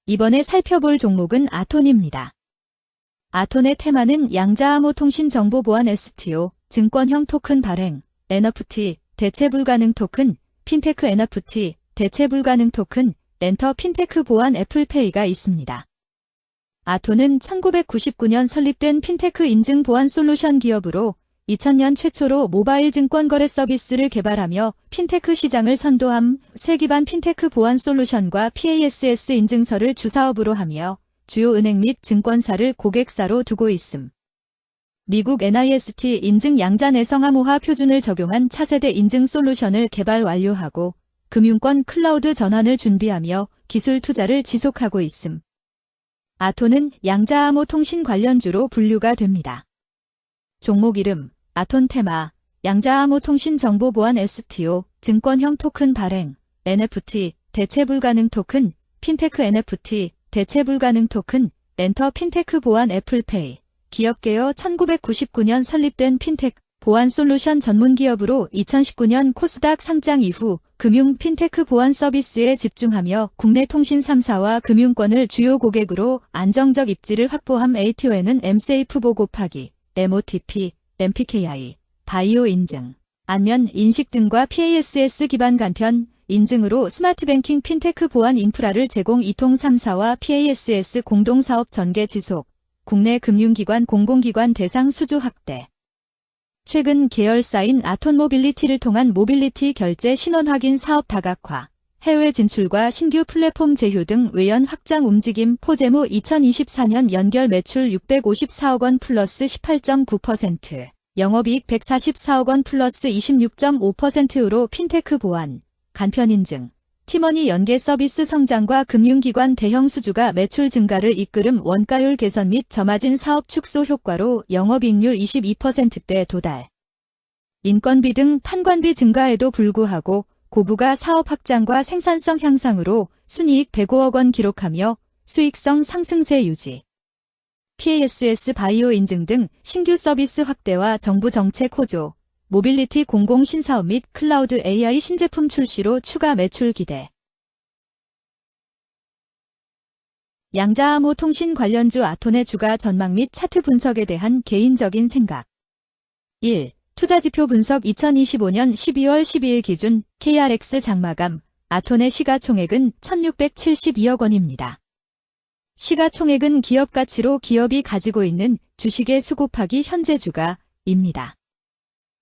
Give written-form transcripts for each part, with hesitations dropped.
이번에 살펴볼 종목은 아톤입니다. 아톤의 테마는 양자암호통신 정보보안 STO, 증권형 토큰 발행, NFT, 대체 불가능 토큰, 핀테크 NFT, 대체 불가능 토큰, 엔터 핀테크 보안 애플페이가 있습니다. 아톤은 1999년 설립된 핀테크 인증 보안 솔루션 기업으로 2000년 최초로 모바일 증권 거래 서비스를 개발하며 핀테크 시장을 선도함, 세기반 핀테크 보안 솔루션과 PASS 인증서를 주사업으로 하며 주요 은행 및 증권사를 고객사로 두고 있음. 미국 NIST 인증 양자 내성 암호화 표준을 적용한 차세대 인증 솔루션을 개발 완료하고 금융권 클라우드 전환을 준비하며 기술 투자를 지속하고 있음. 아톤은 양자암호 통신 관련주로 분류가 됩니다. 종목 이름, 아톤 테마, 양자암호 통신 정보보안 STO, 증권형 토큰 발행, NFT, 대체 불가능 토큰, 핀테크 NFT, 대체 불가능 토큰, 엔터 핀테크 보안 애플페이. 기업개요 1999년 설립된 핀테크 보안 솔루션 전문 기업으로 2019년 코스닥 상장 이후 금융 핀테크 보안 서비스에 집중하며 국내 통신 3사와 금융권을 주요 고객으로 안정적 입지를 확보함. ATO에는 MSAF 보고 곱하기, MOTP, MPKI, 바이오 인증, 안면 인식 등과 PASS 기반 간편 인증으로 스마트 뱅킹 핀테크 보안 인프라를 제공. 이통 3사와 PASS 공동사업 전개 지속, 국내 금융기관 공공기관 대상 수주 확대. 최근 계열사인 아톤 모빌리티를 통한 모빌리티 결제 신원 확인 사업 다각화, 해외 진출과 신규 플랫폼 제휴 등 외연 확장 움직임. 포재무 2024년 연결 매출 654억 원 플러스 18.9%, 영업이익 144억 원 플러스 26.5%로 핀테크 보안, 간편 인증, 티머니 연계 서비스 성장과 금융기관 대형 수주가 매출 증가를 이끌음. 원가율 개선 및 저마진 사업 축소 효과로 영업이익률 22%대 도달. 인건비 등 판관비 증가에도 불구하고 고부가 사업 확장과 생산성 향상으로 순이익 105억 원 기록하며 수익성 상승세 유지. PASS 바이오 인증 등 신규 서비스 확대와 정부 정책 호조, 모빌리티 공공 신사업 및 클라우드 AI 신제품 출시로 추가 매출 기대. 양자암호 통신 관련주 아톤의 주가 전망 및 차트 분석에 대한 개인적인 생각. 1. 투자지표 분석. 2025년 12월 12일 기준 KRX 장마감 아톤의 시가총액은 1672억 원입니다. 시가총액은 기업가치로 기업이 가지고 있는 주식의 수 곱하기 현재 주가입니다.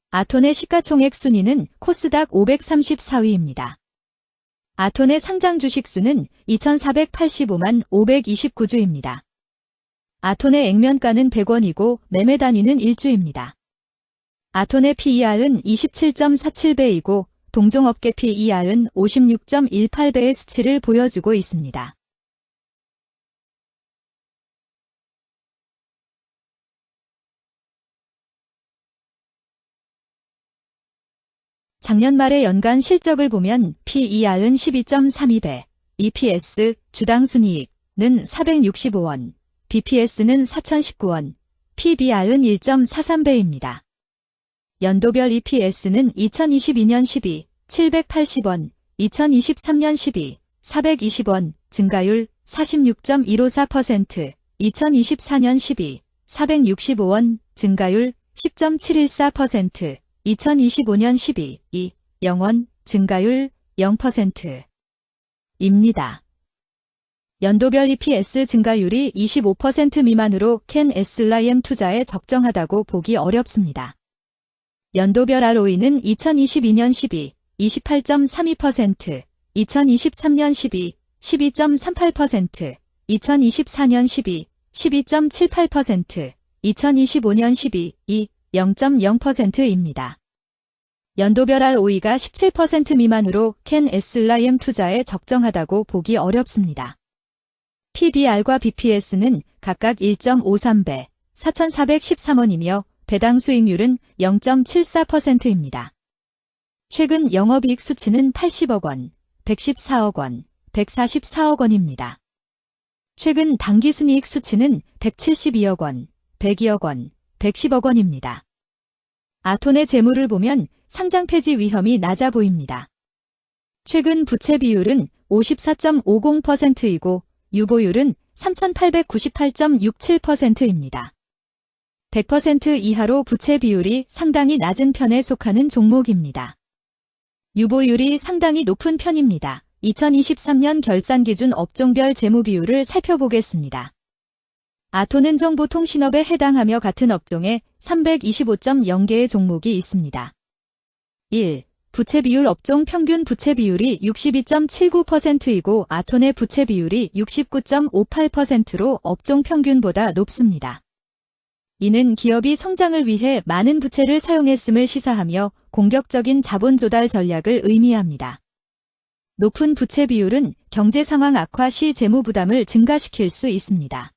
아톤의 시가총액 순위는 코스닥 534위입니다. 아톤의 상장 주식 수는 2485만 529주입니다. 아톤의 액면가는 100원이고 매매 단위는 1주입니다. 아톤의 PER은 27.47배이고 동종업계 PER은 56.18배의 수치를 보여주고 있습니다. 작년 말의 연간 실적을 보면 PER은 12.32배, EPS, 주당 순이익은 465원, BPS는 4019원, PBR은 1.43배입니다. 연도별 EPS는 2022년 12, 780원, 2023년 12, 420원, 증가율 46.154%, 2024년 12, 465원, 증가율 10.714%, 2025년 12, 0원, 증가율 0%입니다. 연도별 EPS 증가율이 25% 미만으로 캔 SLIM 투자에 적정하다고 보기 어렵습니다. 연도별 ROE는 2022년 12, 28.32%, 2023년 12, 12.38%, 2024년 12, 12.78%, 2025년 12, 0.0%입니다. 연도별 ROE가 17% 미만으로 캔 SLIM 투자에 적정하다고 보기 어렵습니다. PBR과 BPS는 각각 1.53배, 4,413원이며 배당 수익률은 0.74%입니다. 최근 영업이익 수치는 80억 원, 114억 원, 144억 원입니다. 최근 당기순이익 수치는 172억 원, 102억 원, 110억 원입니다. 아톤의 재물을 보면 상장 폐지 위험이 낮아 보입니다. 최근 부채 비율은 54.50%이고 유보율은 3,898.67%입니다. 100% 이하로 부채 비율이 상당히 낮은 편에 속하는 종목입니다. 유보율이 상당히 높은 편입니다. 2023년 결산 기준 업종별 재무 비율을 살펴보겠습니다. 아토는 정보통신업에 해당하며 같은 업종에 325.0개의 종목이 있습니다. 1. 부채 비율 업종 평균 부채 비율이 62.79%이고 아톤의 부채 비율이 69.58%로 업종 평균보다 높습니다. 이는 기업이 성장을 위해 많은 부채를 사용했음을 시사하며 공격적인 자본 조달 전략을 의미합니다. 높은 부채 비율은 경제 상황 악화 시 재무 부담을 증가시킬 수 있습니다.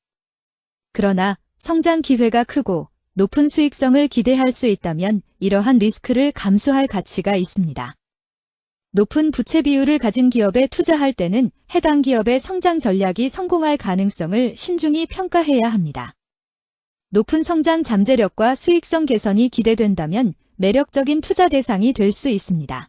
그러나 성장 기회가 크고 높은 수익성을 기대할 수 있다면 이러한 리스크를 감수할 가치가 있습니다. 높은 부채 비율을 가진 기업에 투자할 때는 해당 기업의 성장 전략이 성공할 가능성을 신중히 평가해야 합니다. 높은 성장 잠재력과 수익성 개선이 기대된다면 매력적인 투자 대상이 될 수 있습니다.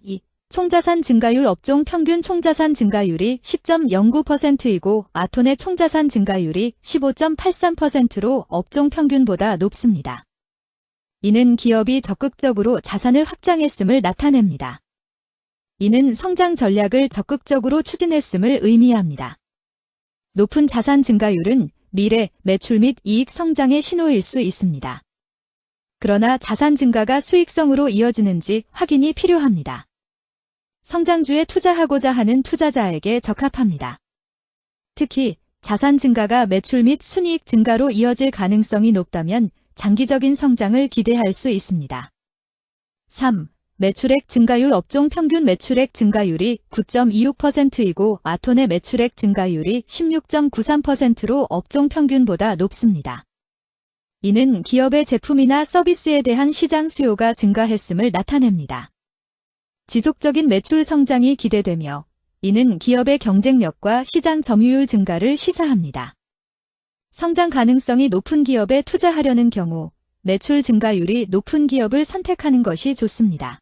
2. 총자산 증가율 업종 평균 총자산 증가율이 10.09%이고 아톤의 총자산 증가율이 15.83%로 업종 평균보다 높습니다. 이는 기업이 적극적으로 자산을 확장했음을 나타냅니다. 이는 성장 전략을 적극적으로 추진했음을 의미합니다. 높은 자산 증가율은 미래, 매출 및 이익 성장의 신호일 수 있습니다. 그러나 자산 증가가 수익성으로 이어지는지 확인이 필요합니다. 성장주에 투자하고자 하는 투자자에게 적합합니다. 특히 자산 증가가 매출 및 순이익 증가로 이어질 가능성이 높다면 장기적인 성장을 기대할 수 있습니다. 3. 매출액 증가율 업종 평균 매출액 증가율이 9.26%이고 아톤의 매출액 증가율이 16.93%로 업종 평균보다 높습니다. 이는 기업의 제품이나 서비스에 대한 시장 수요가 증가했음을 나타냅니다. 지속적인 매출 성장이 기대되며 이는 기업의 경쟁력과 시장 점유율 증가를 시사합니다. 성장 가능성이 높은 기업에 투자하려는 경우 매출 증가율이 높은 기업을 선택하는 것이 좋습니다.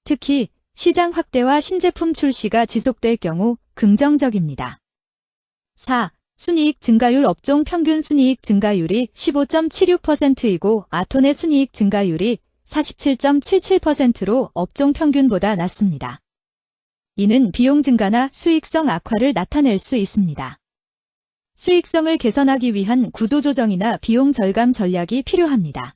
특히 시장 확대와 신제품 출시가 지속될 경우 긍정적입니다. 4. 순이익 증가율 업종 평균 순이익 증가율이 15.76%이고 아톤의 순이익 증가율이 47.77%로 업종 평균보다 낮습니다. 이는 비용 증가나 수익성 악화를 나타낼 수 있습니다. 수익성을 개선하기 위한 구조조정이나 비용 절감 전략이 필요합니다.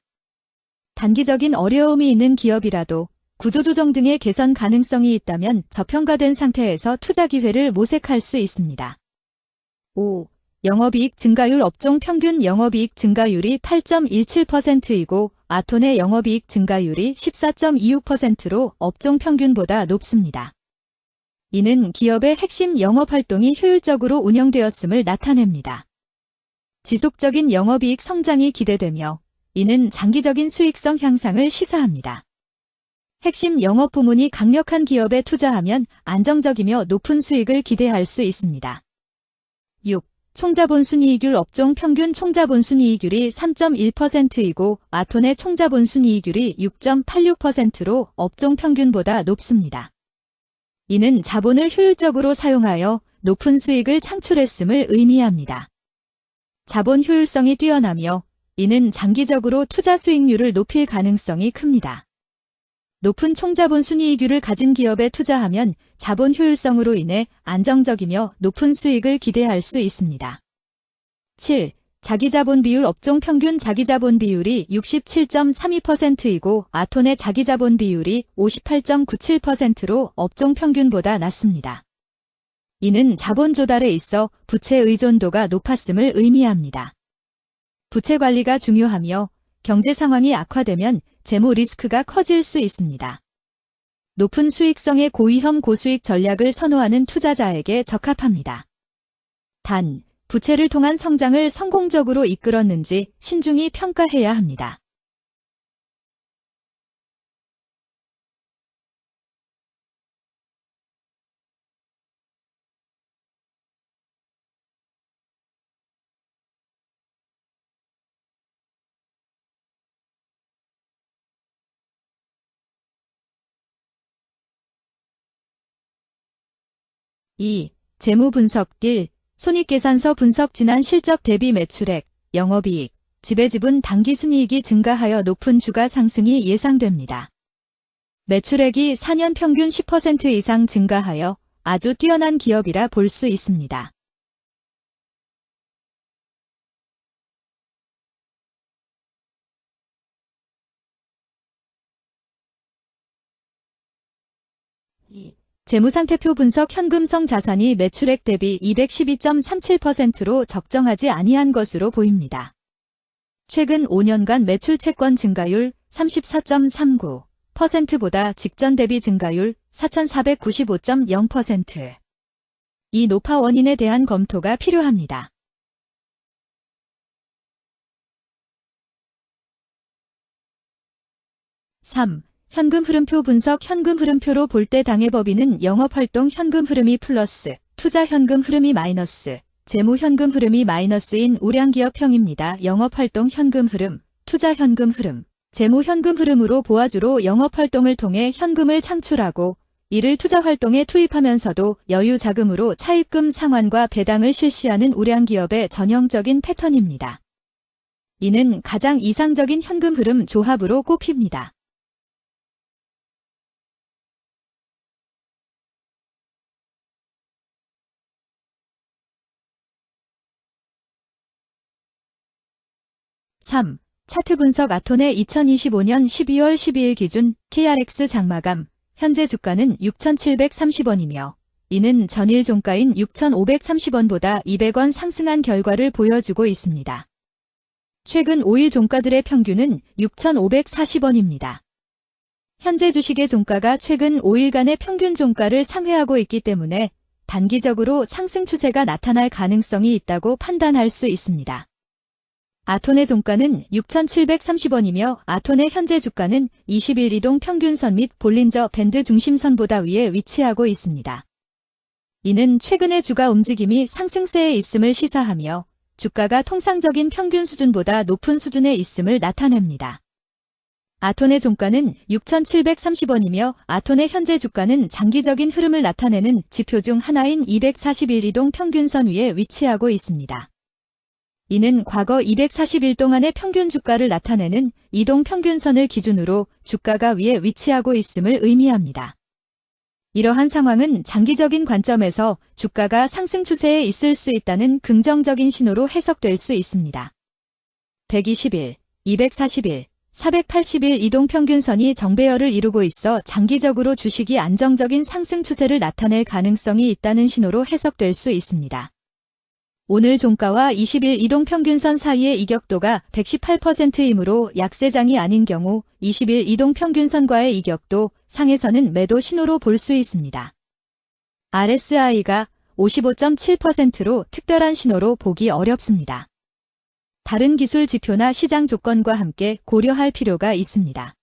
단기적인 어려움이 있는 기업이라도 구조조정 등의 개선 가능성이 있다면 저평가된 상태에서 투자 기회를 모색할 수 있습니다. 5. 영업이익 증가율 업종 평균 영업이익 증가율이 8.17%이고 아톤의 영업이익 증가율이 14.26%로 업종 평균보다 높습니다. 이는 기업의 핵심 영업활동이 효율적으로 운영되었음을 나타냅니다. 지속적인 영업이익 성장이 기대되며 이는 장기적인 수익성 향상을 시사합니다. 핵심 영업 부문이 강력한 기업에 투자하면 안정적이며 높은 수익을 기대할 수 있습니다. 6. 총자본순이익률 업종 평균 총자본순이익률이 3.1%이고 아톤의 총자본순이익률이 6.86%로 업종 평균보다 높습니다. 이는 자본을 효율적으로 사용하여 높은 수익을 창출했음을 의미합니다. 자본 효율성이 뛰어나며 이는 장기적으로 투자 수익률을 높일 가능성이 큽니다. 높은 총자본 순이익률을 가진 기업에 투자하면 자본 효율성으로 인해 안정적이며 높은 수익을 기대할 수 있습니다. 7. 자기자본 비율 업종 평균 자기자본 비율이 67.32%이고 아톤의 자기자본 비율이 58.97%로 업종 평균보다 낮습니다. 이는 자본 조달에 있어 부채 의존도가 높았음을 의미합니다. 부채 관리가 중요하며 경제 상황이 악화되면 재무 리스크가 커질 수 있습니다. 높은 수익성의 고위험 고수익 전략을 선호하는 투자자에게 적합합니다. 단, 부채를 통한 성장을 성공적으로 이끌었는지 신중히 평가해야 합니다. 재무 분석 1. 손익계산서 분석 지난 실적 대비 매출액, 영업이익, 지배지분 당기순이익이 증가하여 높은 주가 상승이 예상됩니다. 매출액이 4년 평균 10% 이상 증가하여 아주 뛰어난 기업이라 볼 수 있습니다. 재무상태표 분석 현금성 자산이 매출액 대비 212.37%로 적정하지 아니한 것으로 보입니다. 최근 5년간 매출 채권 증가율 34.39%보다 직전 대비 증가율 4,495.0%. 이 노파 원인에 대한 검토가 필요합니다. (3) 현금 흐름표 분석 현금 흐름표로 볼 때 당해법인은 영업활동 현금 흐름이 플러스, 투자 현금 흐름이 마이너스, 재무 현금 흐름이 마이너스인 우량기업형입니다. 영업활동 현금 흐름, 투자 현금 흐름, 재무 현금 흐름으로 보아주로 영업활동을 통해 현금을 창출하고 이를 투자활동에 투입하면서도 여유 자금으로 차입금 상환과 배당을 실시하는 우량기업의 전형적인 패턴입니다. 이는 가장 이상적인 현금 흐름 조합으로 꼽힙니다. (3) 차트 분석 아톤의 2025년 12월 12일 기준 KRX 장마감, 현재 주가는 6,730원이며 이는 전일 종가인 6,530원보다 200원 상승한 결과를 보여주고 있습니다. 최근 5일 종가들의 평균은 6,540원입니다. 현재 주식의 종가가 최근 5일간의 평균 종가를 상회하고 있기 때문에 단기적으로 상승 추세가 나타날 가능성이 있다고 판단할 수 있습니다. 아톤의 종가는 6,730원이며 아톤의 현재 주가는 20일 이동 평균선 및 볼린저 밴드 중심선보다 위에 위치하고 있습니다. 이는 최근의 주가 움직임이 상승세에 있음을 시사하며 주가가 통상적인 평균 수준보다 높은 수준에 있음을 나타냅니다. 아톤의 종가는 6,730원이며 아톤의 현재 주가는 장기적인 흐름을 나타내는 지표 중 하나인 241 이동 평균선 위에 위치하고 있습니다. 이는 과거 240일 동안의 평균 주가를 나타내는 이동 평균선을 기준으로 주가가 위에 위치하고 있음을 의미합니다. 이러한 상황은 장기적인 관점에서 주가가 상승 추세에 있을 수 있다는 긍정적인 신호로 해석될 수 있습니다. 120일, 240일, 480일 이동 평균선이 정배열을 이루고 있어 장기적으로 주식이 안정적인 상승 추세를 나타낼 가능성이 있다는 신호로 해석될 수 있습니다. 오늘 종가와 20일 이동평균선 사이의 이격도가 118%이므로 약세장이 아닌 경우 20일 이동평균선과의 이격도 상에서는 매도 신호로 볼 수 있습니다. RSI가 55.7%로 특별한 신호로 보기 어렵습니다. 다른 기술 지표나 시장 조건과 함께 고려할 필요가 있습니다.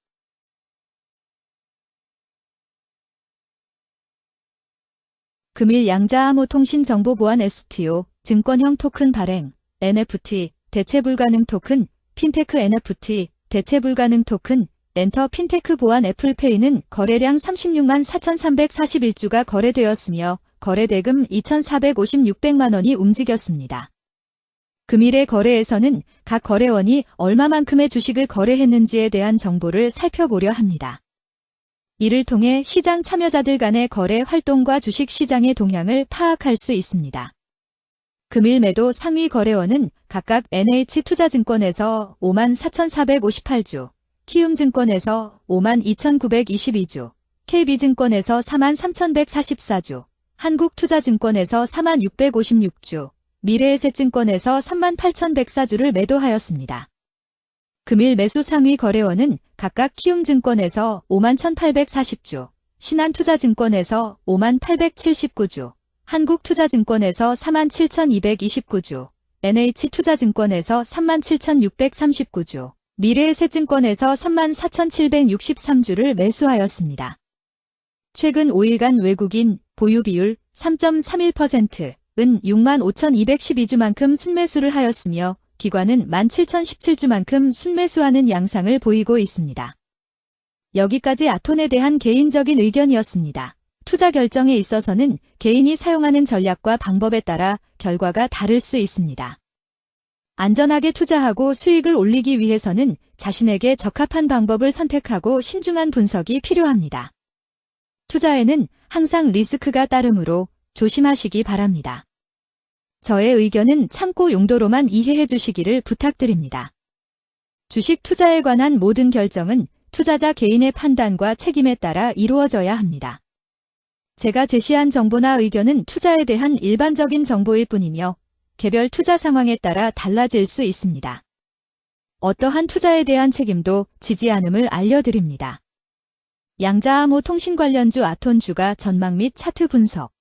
금일 양자암호통신정보보안 STO 증권형 토큰 발행, NFT, 대체불가능 토큰, 핀테크 NFT, 대체불가능 토큰, 엔터 핀테크 보안 애플페이는 거래량 36만 4,341주가 거래되었으며 거래대금 2,456백만 원이 움직였습니다. 금일의 거래에서는 각 거래원이 얼마만큼의 주식을 거래했는지에 대한 정보를 살펴보려 합니다. 이를 통해 시장 참여자들 간의 거래 활동과 주식 시장의 동향을 파악할 수 있습니다. 금일 매도 상위 거래원은 각각 NH투자증권에서 54,458주, 키움증권에서 52,922주, KB증권에서 43,144주, 한국투자증권에서 46,656주, 미래에셋증권에서 38,104주를 매도하였습니다. 금일 매수 상위 거래원은 각각 키움증권에서 51,840주, 신한투자증권에서 58,779주, 한국투자증권에서 47,229주, NH투자증권에서 37,639주, 미래에셋증권에서 34,763주를 매수하였습니다. 최근 5일간 외국인 보유 비율 3.31%은 65,212주만큼 순매수를 하였으며 기관은 17,017주만큼 순매수하는 양상을 보이고 있습니다. 여기까지 아톤에 대한 개인적인 의견이었습니다. 투자 결정에 있어서는 개인이 사용하는 전략과 방법에 따라 결과가 다를 수 있습니다. 안전하게 투자하고 수익을 올리기 위해서는 자신에게 적합한 방법을 선택하고 신중한 분석이 필요합니다. 투자에는 항상 리스크가 따르므로 조심하시기 바랍니다. 저의 의견은 참고 용도로만 이해해 주시기를 부탁드립니다. 주식 투자에 관한 모든 결정은 투자자 개인의 판단과 책임에 따라 이루어져야 합니다. 제가 제시한 정보나 의견은 투자에 대한 일반적인 정보일 뿐이며 개별 투자 상황에 따라 달라질 수 있습니다. 어떠한 투자에 대한 책임도 지지 않음을 알려드립니다. 양자암호 통신 관련주 아톤 주가 전망 및 차트 분석